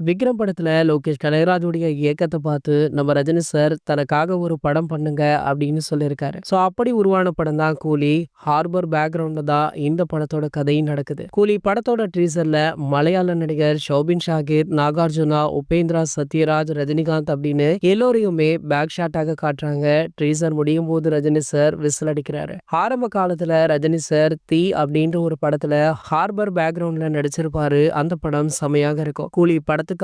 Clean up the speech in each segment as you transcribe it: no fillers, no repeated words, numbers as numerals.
விக்ரம் படத்துல லோகேஷ் கனகராஜுடைய இயக்கத்தை பார்த்து நம்ம ரஜினி சார் தனக்காக ஒரு படம் பண்ணுங்க அப்படின்னு சொல்லியிருக்காரு. ஸோ அப்படி உருவான படம் தான் கூலி. ஹார்பர் பேக்ரவுண்ட்ல தான் இந்த படத்தோட கதையும் நடக்குது. கூலி படத்தோட ட்ரீசர்ல மலையாள நடிகர் ஷோபின் ஷாகிர், நாகார்ஜுனா, உபேந்திரா, சத்யராஜ், ரஜினிகாந்த் அப்படின்னு எல்லோரையுமே பேக் ஷாட்டாக காட்டுறாங்க. ட்ரீசர் முடியும் போது ரஜினி சார் விசில் அடிக்கிறாரு. ஆரம்ப காலத்துல ரஜினி சார் தீ அப்படின்ற ஒரு படத்துல ஹார்பர் பேக்ரவுண்ட்ல நடிச்சிருப்பாரு. அந்த படம் செமையாக இருக்கும். கூலி படத்துக்காக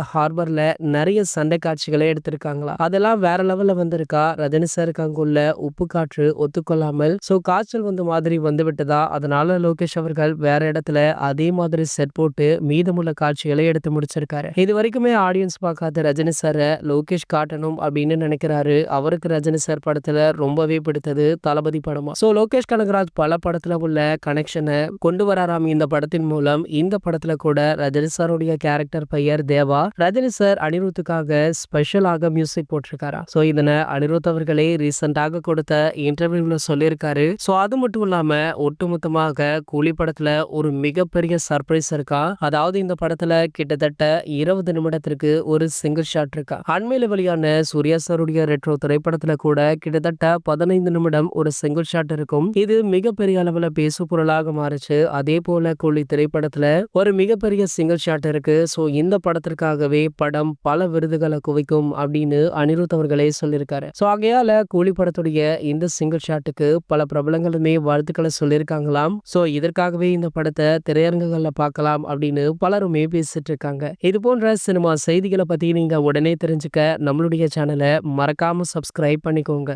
ஹார்பர்ல நிறைய சண்டை காட்சிகளை எடுத்திருக்காங்களா, அதெல்லாம் வேற லெவல்ல வந்திருக்கா. ரஜினி சாருக்கு அங்குள்ள உப்பு காற்று ஒத்துக்கொள்ளாமல் காய்ச்சல் வந்த மாதிரி வந்து விட்டதா. அதனால லோகேஷ் அவர்கள் வேற இடத்துல அதே மாதிரி செட் போட்டு மீதமுள்ள காட்சிகளை எடுத்து முடிச்சிருக்காரு. இது வரைக்குமே ஆடியன்ஸ் பார்க்காத ரஜினி சார லோகேஷ் காட்டணும் அப்படின்னு நினைக்கிறாரு. அவருக்கு ரஜினி சார் படத்துல ரொம்பவே பிடித்தது தளபதி படமா. லோகேஷ் கனகராஜ் பல படத்துல உள்ள கனெக்ஷனை கொண்டு வராராம் இந்த படத்தின் மூலம். இந்த படத்துல கூட ரஜினி சாருடைய கேரக்டர் பெயர் தேவா. ரஜினி சார் அனிருத்துக்காக ஸ்பெஷலாக மியூசிக் போட்டிருக்காரா. இதனை அனிருத் அவர்களே ரீசெண்டாக கொடுத்த இன்டர்வியூல சொல்லியிருக்காரு. அது மட்டும் இல்லாம ஒட்டுமொத்தமாக கூலி படத்துல ஒரு மிகப்பெரிய சர்ப்ரைஸ் இருக்கா. அதாவது இந்த படத்துல கிட்டத்தட்ட 20 நிமிடத்திற்கு ஒரு சிங்கிள் ஷாட் இருக்கா. அண்மையில வெளியான சூர்யா சாருடைய ரெட்ரோ திரைப்படத்துல கூட கிட்டத்தட்ட 15 நிமிடம் ஒரு சிங்கிள் ஷாட் இருக்கும். இது மிகப்பெரிய அளவுல பேசு பொருளாக மாறுச்சு. அதே போல கூலி திரைப்படத்துல ஒரு மிகப்பெரிய சிங்கிள் ஷாட் இருக்கு. இந்த படத்திற்காகவே படம் பல விருதுகளை குவிக்கும் அப்படின்னு அனிருத் அவர்களே சொல்லியிருக்காரு. ஆகையால கூலி படத்துடைய இந்த சிங்கிள் ஷாட்டுக்கு பல பிரபலங்களுமே வாழ்த்துக்களை சொல்லியிருக்காங்களாம். இதற்காகவே இந்த படத்தை திரையரங்குகள்ல பார்க்கலாம் அப்படின்னு பலருமே பேசிட்டு இருக்காங்க. இது போன்ற சினிமா செய்திகளை பத்தி நீங்க உடனே தெரிஞ்சுக்க நம்மளுடைய சேனலை மறக்காம சப்ஸ்கிரைப் பண்ணிக்கோங்க.